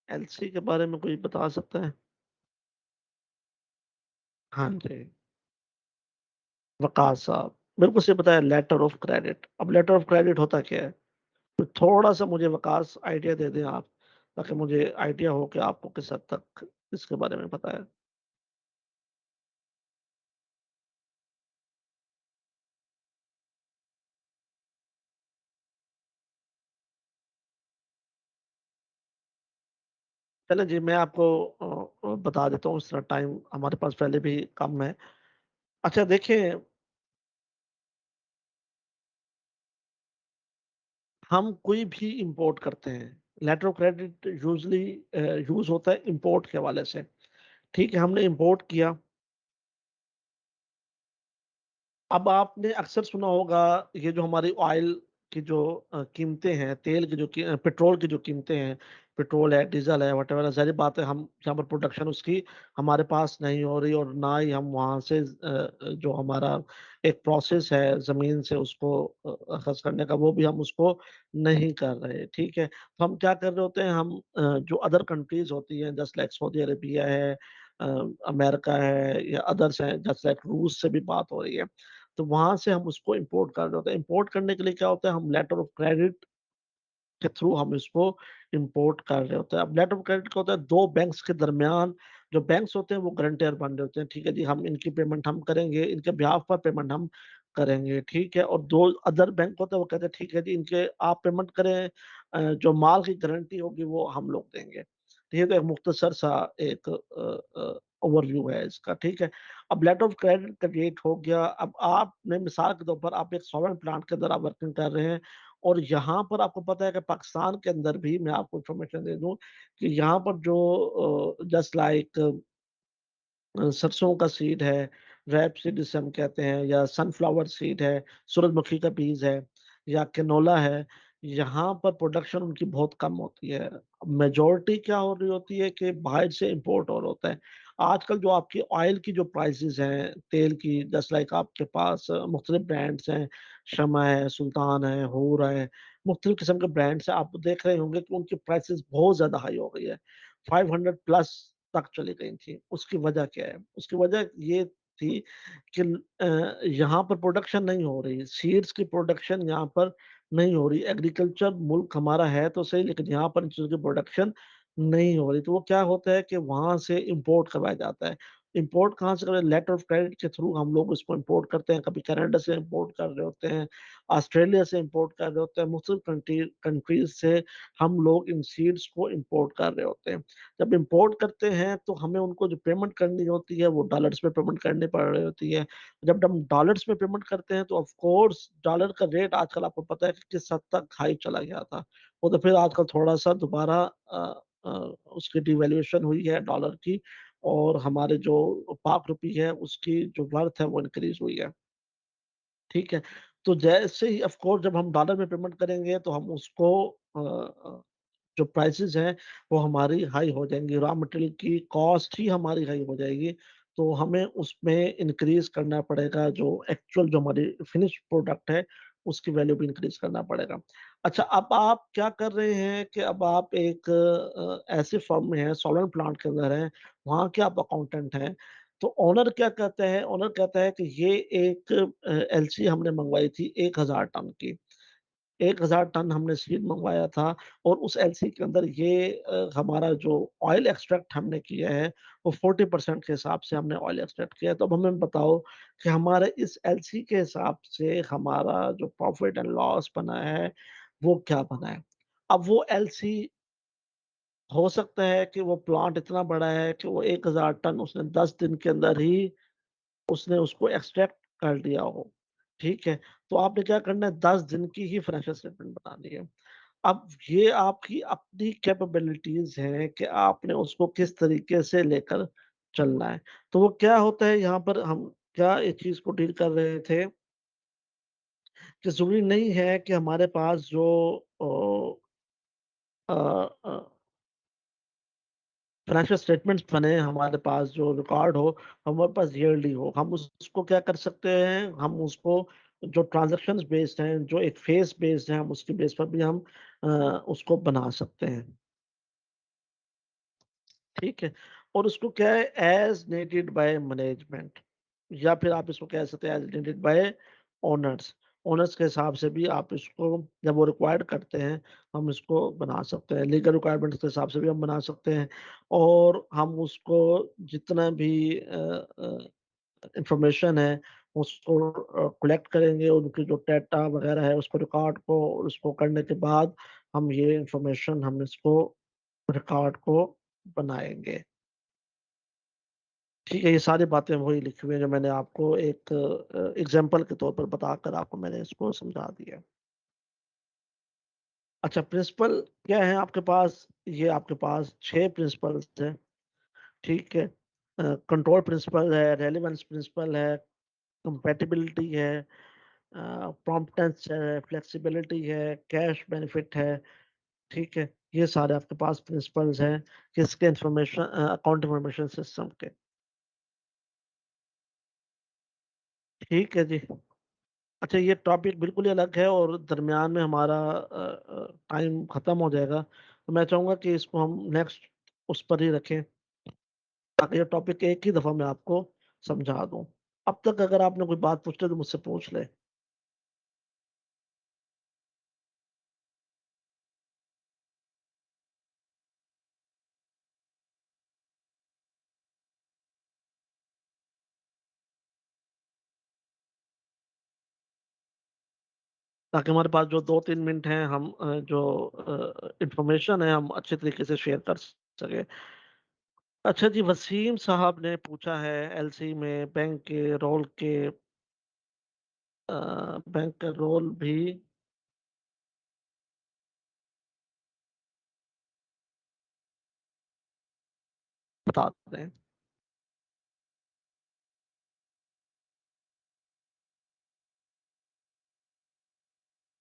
A: एलसी के बारे में कोई बता सकता है? हाँ जी, वक़ास साहब। बिल्कुल सही बताया, लेटर ऑफ क्रेडिट। अब लेटर ऑफ क्रेडिट होता क्या है? तो थोड़ा-सा मुझे वक़ास आइडिया दे दें आप, ताकि मुझे आइडिया हो कि आपको किस हद तक इसके बारे में पता है। चलें जी, मैं आपको बता देता हूँ, इस तरह टाइम हमारे पास पहले भी कम है। अच्छा देखिए, हम कोई भी इम्पोर्ट करते हैं, letter of credit usually use होता है इम्पोर्ट के हवाले से। ठीक है, हमने इम्पोर्ट किया। अब आपने अक्सर सुना होगा, ये जो हमारी ऑयल की जो कीमतें हैं, तेल की जो पेट्रोल की जो कीमतें हैं, पेट्रोल है, डीज़ल है, व्हाटएवर है, ज़ाहिर बात है हम जहाँ पर प्रोडक्शन उसकी हमारे पास नहीं हो रही और ना ही हम वहाँ से जो हमारा एक प्रोसेस है ज़मीन से उसको अख़ज़ करने का, वो भी हम उसको नहीं कर रहे, ठीक है। तो हम क्या कर रहे होते हैं, हम जो अदर कंट्रीज़ होती हैं, जस्ट लाइक सऊदी अरेबिया है, अ, अमेरिका है या अदर्स हैं, जस्ट लाइक रूस से भी बात हो रही है। तो वहाँ से हम उसको इम्पोर्ट कर रहे होते हैं। इम्पोर्ट करने के लिए क्या होता है, हम लेटर ऑफ क्रेडिट के थ्रू हम इसको इम्पोर्ट कर रहे होते हैं। अब लेटर ऑफ क्रेडिट क्या होता है, 2 बैंक्स के दरमियान जो बैंक्स होते हैं वो गारंटर बन रहे होते हैं, ठीक है जी, हम इनकी पेमेंट हम करेंगे, इनके बिहाफ़ पर पेमेंट हम करेंगे, ठीक है। और 2 अदर बैंक होते हैं, वो कहते हैं ठीक है जी, इनके आप पेमेंट करें, जो माल की गारंटी होगी वो हम लोग देंगे। तो ये तो एक मुख्तसर सा एक ओवरव्यू है इसका, ठीक है। अब लेटर ऑफ क्रेडिट क्रिएट हो गया, अब आपने मिसाल के तौर पर आप एक सॉल्वेंट प्लांट के अंदर आप वर्किंग कर रहे हैं और यहाँ पर आपको पता है कि पाकिस्तान के अंदर भी मैं आपको इन्फॉर्मेशन दे दूँ कि यहाँ पर जो जस्ट लाइक सरसों का सीड है, रैपसीड जिसे हम कहते हैं या सनफ्लावर सीड है, सूरजमुखी का बीज है या कैनोला है, यहाँ पर प्रोडक्शन उनकी बहुत कम होती है। मेजॉरिटी क्या हो रही होती है कि बाहर से इम्पोर्ट और होता है। आजकल जो आपकी ऑयल की जो प्राइसेज़ हैं, तेल की जस्ट लाइक आपके पास मुख्तलिफ ब्रांड्स हैं, शमा है, सुल्तान है, हूर है, मुख्तलिफ किस्म के ब्रांड्स हैं। आप देख रहे होंगे कि उनकी प्राइसेज़ बहुत ज़्यादा हाई हो गई है। 500 प्लस तक चली गई थी। उसकी वजह क्या है? उसकी वजह ये थी कि यहाँ पर प्रोडक्शन नहीं हो रही, सीड्स की प्रोडक्शन यहाँ पर नहीं हो रही। एग्रीकल्चर मुल्क हमारा है तो सही, लेकिन यहाँ पर इन चीज़ों की प्रोडक्शन नहीं हो रही। तो वो क्या होता है कि वहाँ से इम्पोर्ट करवाया जाता है। इम्पोर्ट कहाँ से कर रहे हैं? लेटर ऑफ क्रेडिट के थ्रू हम लोग उसको इम्पोर्ट करते हैं। कभी कनाडा से इम्पोर्ट कर रहे होते हैं, ऑस्ट्रेलिया से इम्पोर्ट कर रहे होते हैं, मुख्तलिफ कंट्रीज़ से हम लोग इन सीड्स को इम्पोर्ट कर रहे होते हैं। जब इम्पोर्ट करते हैं तो हमें उनको जो पेमेंट करनी होती है वो डॉलर्स में पेमेंट करनी पड़ रही होती है। जब हम डॉलर्स में पेमेंट करते हैं तो ऑफ कोर्स डॉलर का रेट आजकल आपको पता है कि किस हद तक हाई चला गया था। वो तो फिर आजकल थोड़ा-सा दोबारा अ, उसकी डिवैल्यूएशन हुई है डॉलर की, और हमारे जो पाक रुपई है उसकी जो वर्थ है वो इंक्रीज़ हुई है। ठीक है? तो जैसे ही ऑफ कोर्स जब हम डॉलर में पेमेंट करेंगे तो हम उसको जो प्राइसेज़ हैं, वो हमारी हाई हो जाएँगी, रॉ मटेरियल की कॉस्ट ही हमारी हाई हो जाएगी, तो हमें उसमें इंक्रीज़ करना पड़ेगा, जो एक्चुअल जो हमारी फिनिश प्रोडक्ट है, उसकी वैल्यू भी इंक्रीज़ करना पड़ेगा। अच्छा, अब आप क्या कर रहे हैं कि अब आप एक ऐसे फर्म में हैं, सॉल्वेंट प्लांट के अंदर हैं, वहाँ के आप अकाउंटेंट हैं, तो ओनर क्या कहता है? ओनर कहता है कि ये एक एलसी हमने मँगवाई थी 1000 टन की। 1000 टन हमने सीड मँगवाया था, और उस एलसी के अंदर ये हमारा जो ऑयल एक्सट्रैक्ट हमने किया है, वो 40% के हिसाब से हमने ऑयल एक्सट्रैक्ट किया है। तो अब हमें बताओ कि हमारे इस एलसी के हिसाब से हमारा जो प्रॉफ़िट एंड लॉस बना है, वो क्या बना है? अब वो एलसी हो सकता है कि वो प्लांट इतना बड़ा है कि वो 1000 टन उसने 10 दिन के अंदर ही उसने उसको एक्सट्रैक्ट कर लिया हो, ठीक है? तो आपने क्या करना है, 10 दिन की ही फाइनेंशियल स्टेटमेंट बनानी है। अब ये आपकी अपनी कैपेबिलिटीज़ हैं कि आपने उसको किस तरीके से लेकर चलना है। तो वो क्या होता है, यहाँ पर हम क्या इस चीज़ को डील कर रहे थे कि ज़रूरी नहीं है कि हमारे पास जो अ अ, फाइनेंशियल स्टेटमेंट्स बने, हमारे पास जो रिकॉर्ड हो, हमारे पास ईयरली हो। हम उसको क्या कर सकते हैं, हम उसको जो ट्रांज़ैक्शंस बेस्ड हैं, जो एक फेस बेस्ड है, हम उसके बेस पर भी हम अ, उसको बना सकते हैं। ठीक है? और उसको क्या है, एज़ नीडेड बाय मैनेजमेंट, या फिर आप इसको कह सकते हैं as needed bye owners. Owners के हिसाब से भी आप इसको जब वो रिक्वायर्ड करते हैं, हम इसको बना सकते हैं। लीगल रिक्वायरमेंट्स के हिसाब से भी हम बना सकते हैं, और हम उसको जितना भी इन्फॉर्मेशन है उसको कलेक्ट करेंगे, उनकी जो डेटा वगैरह है उसको रिकॉर्ड को, उसको करने के बाद हम ये इन्फॉर्मेशन हम इसको रिकॉर्ड को बनाएँगे। ठीक है, ये सारी बातें वही लिखी हुई हैं जो मैंने आपको एक एग्ज़ाम्पल के तौर पर बताकर आपको मैंने इसको समझा दिया। अच्छा, प्रिंसिपल क्या है आपके पास? ये आपके पास 6 प्रिंसिपल्स हैं, ठीक है? कंट्रोल प्रिंसिपल है, रेलेवेंस प्रिंसिपल है, कंपैटिबिलिटी है, प्रॉम्प्टेंस है, फ्लेक्सिबिलिटी है, कैश बेनिफिट है, ठीक है? ये सारे आपके पास प्रिंसिपल्स हैं किसके, अकाउंट इन्फॉर्मेशन सिस्टम के। ठीक है जी। अच्छा, ये टॉपिक बिल्कुल ही अलग है और दरमियान में हमारा टाइम ख़त्म हो जाएगा। तो मैं चाहूँगा कि इसको हम नेक्स्ट उस पर ही रखें, ताकि ये टॉपिक एक ही दफ़ा मैं आपको समझा दूँ। अब तक अगर आपने कोई बात पूछनी है तो मुझसे पूछ लें, ताकि हमारे पास जो 2-3 मिनट हैं हम जो इन्फॉर्मेशन है हम अच्छे तरीके से शेयर कर सकें। अच्छा जी, वसीम साहब ने पूछा है एलसी में बैंक का रोल भी बता दें।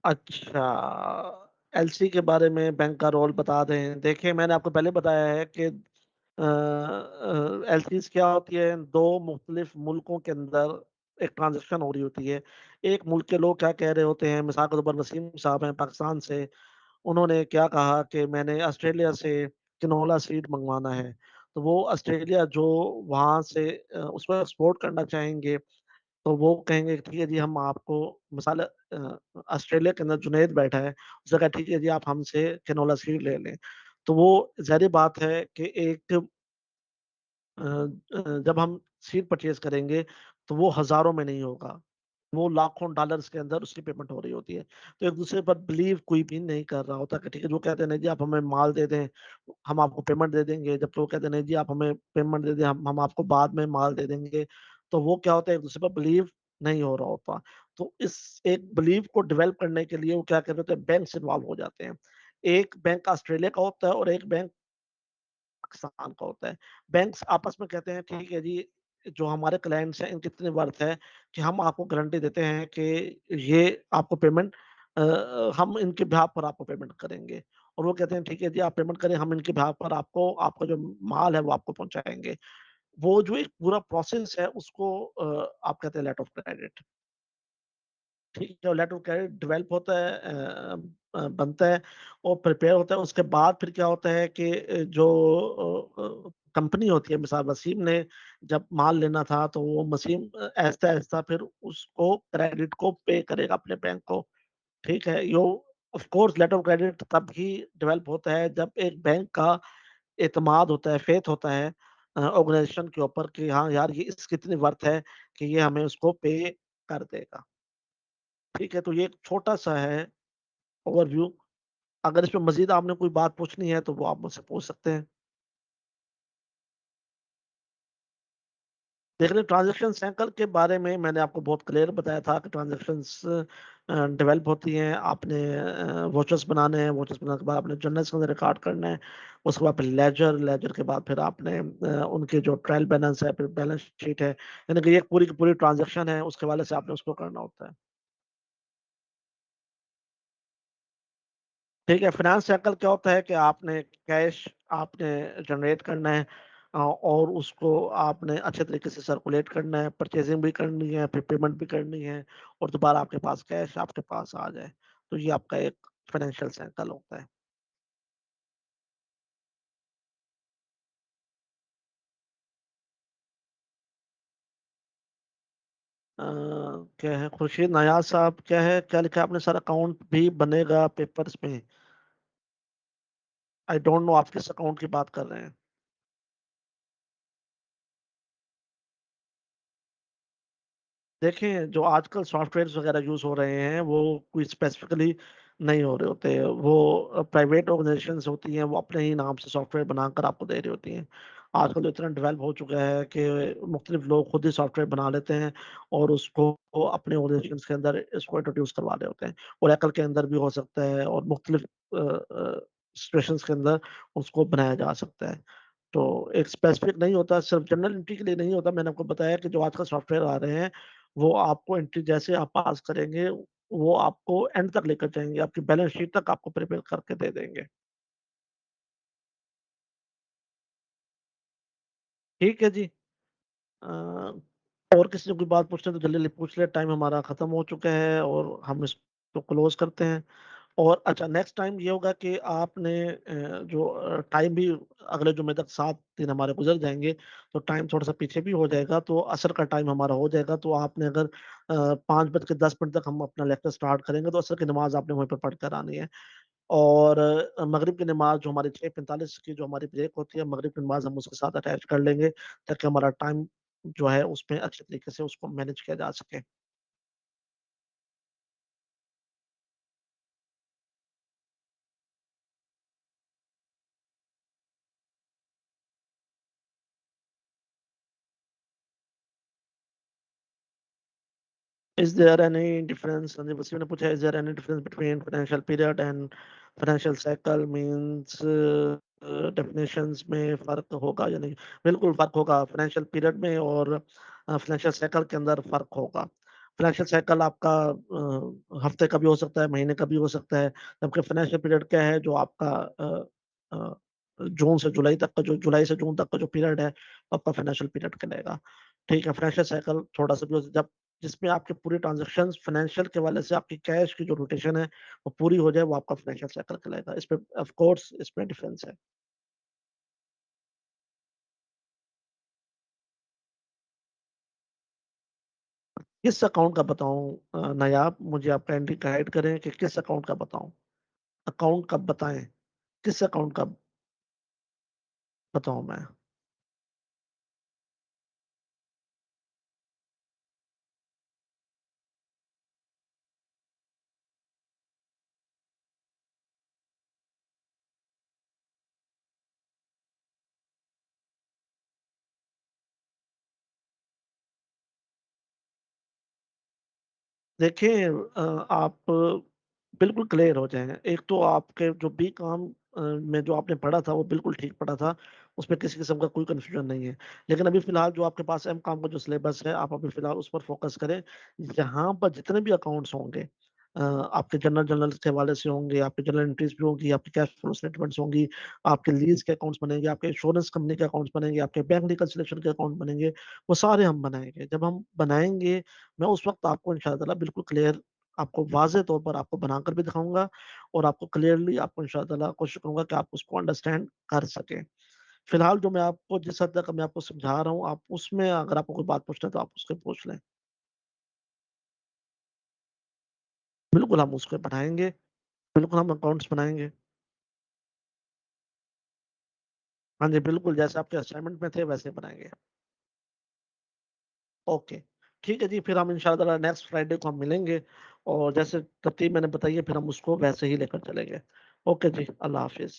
A: अच्छा, एलसी के बारे में बैंक का रोल बता दें। देखिए, मैंने आपको पहले बताया है कि एलसीज़ क्या होती है, 2 मुख्तलिफ मुल्कों के अंदर एक ट्रांज़ैक्शन हो रही होती है। एक मुल्क के लोग क्या कह रहे होते हैं, मिसाल के तौर पर वसीम साहब हैं पाकिस्तान से, उन्होंने क्या कहा कि मैंने ऑस्ट्रेलिया से कैनोला सीड मँगवाना है। तो वो ऑस्ट्रेलिया जो वहाँ से उसको एक्सपोर्ट करना चाहेंगे, तो वो कहेंगे कि ठीक है जी, हम आपको मिसाल ऑस्ट्रेलिया के अंदर जुनैद बैठा है, उसने कहा ठीक है जी, आप हमसे कैनोला सीड ले लें। तो वो ज़ाहिर बात है कि एक जब हम सीड परचेज़ करेंगे, तो वो हज़ारों में नहीं होगा, वो लाखों डॉलर्स के अंदर उसकी पेमेंट हो रही होती है। तो एक-दूसरे पर बिलीव कोई भी नहीं कर रहा होता कि ठीक है, जो कहते हैं नहीं जी आप हमें माल दे दें, हम आपको पेमेंट दे देंगे, जबकि वो कहते हैं नहीं जी आप हमें पेमेंट दे दें, हम आपको बाद में माल दे देंगे। तो वो क्या होता है, एक-दूसरे पर बिलीव नहीं हो रहा होता। तो इस एक बिलीव को डेवलप करने के लिए वो क्या कर रहे होते हैं, बैंक्स इन्वॉल्व हो जाते हैं। एक बैंक ऑस्ट्रेलिया का होता है और एक बैंक पाकिस्तान का होता है। बैंक्स आपस में कहते हैं ठीक है जी, जो हमारे क्लाइंट्स हैं इनकी इतनी वर्थ है कि हम आपको गारंटी देते हैं कि ये आपको पेमेंट हम इनके बिहाफ़ पर आपको पेमेंट करेंगे। और वो कहते हैं ठीक है जी, आप पेमेंट करें, हम इनके बिहाफ़ पर आपको आपका जो माल है वो आपको पहुँचाएँगे। वो जो एक पूरा प्रोसेस है उसको आप कहते हैं लेटर ऑफ क्रेडिट। ठीक है, लेटर ऑफ क्रेडिट डेवलप होता है, बनता है और प्रिपेयर होता है। उसके बाद फिर क्या होता है कि जो कंपनी होती है, मिसाल वसीम ने जब माल लेना था तो वो वसीम आहिस्ता-आहिस्ता फिर उसको क्रेडिट को पे करेगा अपने बैंक को, ठीक है? यो of course letter of credit तब ही डेवलप होता है जब एक बैंक का एतमाद होता है, फेथ होता है ऑर्गनाइज़ेशन के ऊपर कि हाँ यार, ये इसकी इतनी वर्थ है कि ये हमें उसको पे कर देगा। ठीक है, तो ये एक छोटा-सा है ओवरव्यू। अगर इसमें मज़ीद आपने कोई बात पूछनी है, तो वो आप मुझसे पूछ सकते हैं। देख रहे ट्रांज़ैक्शन साइकिल के बारे में मैंने आपको बहुत क्लियर बताया था कि ट्रांज़ैक्शंस डेवलप होती हैं। आपने वाउचर्स बनाने हैं, वाउचर्स बनाने के बाद आपने जर्नल्स के अंदर रिकॉर्ड करना है। उसके बाद फिर लेजर, लेजर के बाद फिर आपने उनके जो ट्रायल बैलेंस है, फिर बैलेंस शीट है, यानी कि ये पूरी की पूरी ट्रांज़ैक्शन है, उसके हवाले से आपने उसको करना होता है। ठीक है, फाइनेंस साइकिल क्या होता है कि आपने कैश आपने जनरेट करना है और उसको आपने अच्छे तरीके से सर्कुलेट करना है, परचेज़िंग भी करनी है, फिर पेमेंट भी करनी है और दोबारा आपके पास कैश आपके पास आ जाए। तो ये आपका एक फाइनेंशियल साइकिल होता है। अ, क्या है खुर्शीद नयाज़ साहब क्या है, क्या लिखा है आपने सर, अकाउंट भी बनेगा पेपर्स में? आई डोंट नो आप किस अकाउंट की बात कर रहे हैं? देखें, जो आजकल सॉफ्टवेयर्स वगैरह यूज़ हो रहे हैं, वो कोई स्पेसिफ़िकली नहीं हो रहे होते हैं। वो प्राइवेट ऑर्गनाइज़ेशंस होती हैं, वो अपने ही नाम से सॉफ्टवेयर बनाकर आपको दे रही होती हैं। आजकल तो इतना डेवलप हो चुका है कि मुख्तलिफ़ लोग खुद ही सॉफ्टवेयर बना लेते हैं और उसको वो अपने ऑर्गनाइज़ेशंस के अंदर इसको इंट्रोड्यूस करवा रहे होते हैं। ओरेकल के अंदर भी हो सकता है और मुख्तलिफ़ सिचुएशंस के अंदर उसको बनाया जा सकता है। तो एक स्पेसिफिक नहीं होता, सिर्फ जनरल एंट्री के लिए नहीं होता। मैंने आपको बताया कि जो आजकल सॉफ्टवेयर आ रहे हैं, वो आपको एंट्री जैसे आप पास करेंगे, वो आपको एंड तक लेकर जाएँगे, आपकी बैलेंस शीट तक आपको प्रिपेयर करके दे देंगे। ठीक है जी। अ, और किसी ने कोई बात पूछनी है तो जल्दी-जल्दी पूछ ले, टाइम हमारा खत्म हो चुका है और हम इसको क्लोज़ करते हैं। और अच्छा, नेक्स्ट टाइम ये होगा कि आपने जो टाइम भी अगले जुमे तक 7 दिन हमारे गुज़र जाएँगे, तो टाइम थोड़ा-सा पीछे भी हो जाएगा, तो असर का टाइम हमारा हो जाएगा। तो आपने अगर 5 बज के 10 मिनट तक हम अपना लेक्चर स्टार्ट करेंगे, तो असर की नमाज़ आपने वहीं पे पढ़ कर आनी है। और मगरिब की नमाज़ जो हमारी 6:45 की जो हमारी ब्रेक होती है, मगरिब की नमाज़ हम उसके साथ अटैच कर लेंगे, ताकि हमारा टाइम जो है उसमें अच्छे तरीके से उसको मैनेज किया जा सके। Is there any difference? Sandeep Wasim ने पूछा, is there any difference between financial period and financial cycle means definitions में फ़र्क होगा या नहीं? बिल्कुल फ़र्क होगा, फाइनेंशियल पीरियड में और फाइनेंशियल साइकिल के अंदर फ़र्क होगा। फाइनेंशियल साइकिल आपका हफ्ते का भी हो सकता है, महीने का भी हो सकता है, जबकि फाइनेंशियल पीरियड क्या है जो आपका जून से जुलाई तक का जो जुलाई से जून तक का जो पीरियड है, वो आपका फाइनेंशियल पीरियड कहलाएगा। ठीक है, फाइनेंशियल साइकिल थोड़ा-सा जो जब जिसमें आपके पूरे ट्रांज़ैक्शंस फाइनेंशियल के हवाले से आपकी कैश की जो रोटेशन है, वो पूरी हो जाए, वो आपका फाइनेंशियल साइकिल कहलाएगा। इसमें ऑफ कोर्स इसमें डिफरेंस है। किस अकाउंट का बताऊँ नायाब, मुझे आप काइंडली गाइड करें कि किस अकाउंट का बताऊँ? अकाउंट कब बताएँ? किस अकाउंट का बताऊँ मैं? देखिए आप बिल्कुल क्लियर हो जाएँ। एक तो आपके जो बीकॉम में जो आपने पढ़ा था, वो बिल्कुल ठीक पढ़ा था। उसमें किसी किस्म का कोई कन्फ्यूज़न नहीं है। लेकिन अभी फ़िलहाल जो आपके पास एमकॉम का जो सिलेबस है, आप अभी फ़िलहाल उस पर फ़ोकस करें। यहाँ पर जितने भी अकाउंट्स होंगे आपके जनरल के हवाले से होंगे, आपकी जर्नल एंट्रीज़ भी होंगी, आपकी कैश फ्लो स्टेटमेंट्स होंगी, आपके लीज़ के अकाउंट्स बनेंगे, आपके इंश्योरेंस कंपनी के अकाउंट्स बनेंगे, आपके बैंक रिकन्सिलिएशन के अकाउंट बनेंगे, वो सारे हम बनाएँगे। जब हम बनाएँगे, मैं उस वक़्त आपको इंशाअल्लाह बिल्कुल क्लियर आपको वाज़ेह तौर पर आपको बनाकर भी दिखाऊँगा और आपको क्लियरली आपको इंशाअल्लाह कोशिश करूँगा कि आप उसको अंडरस्टैंड कर सकें। फिलहाल जो मैं आपको जिस हद तक मैं आपको समझा रहा हूँ, आप उसमें अगर आपको कोई बात पूछना है तो आप उससे पूछ लें। बिल्कुल हम उसको बनाएँगे, बिल्कुल हम अकाउंट्स बनाएँगे। हाँ जी, बिल्कुल जैसे आपके असाइनमेंट में थे वैसे बनाएँगे। ओके, ठीक है जी, फिर हम इंशाअल्लाह नेक्स्ट फ्राइडे को हम मिलेंगे और जैसे तरतीब मैंने बताई है फिर हम उसको वैसे ही लेकर चलेंगे। ओके जी, अल्लाह हाफ़िज़।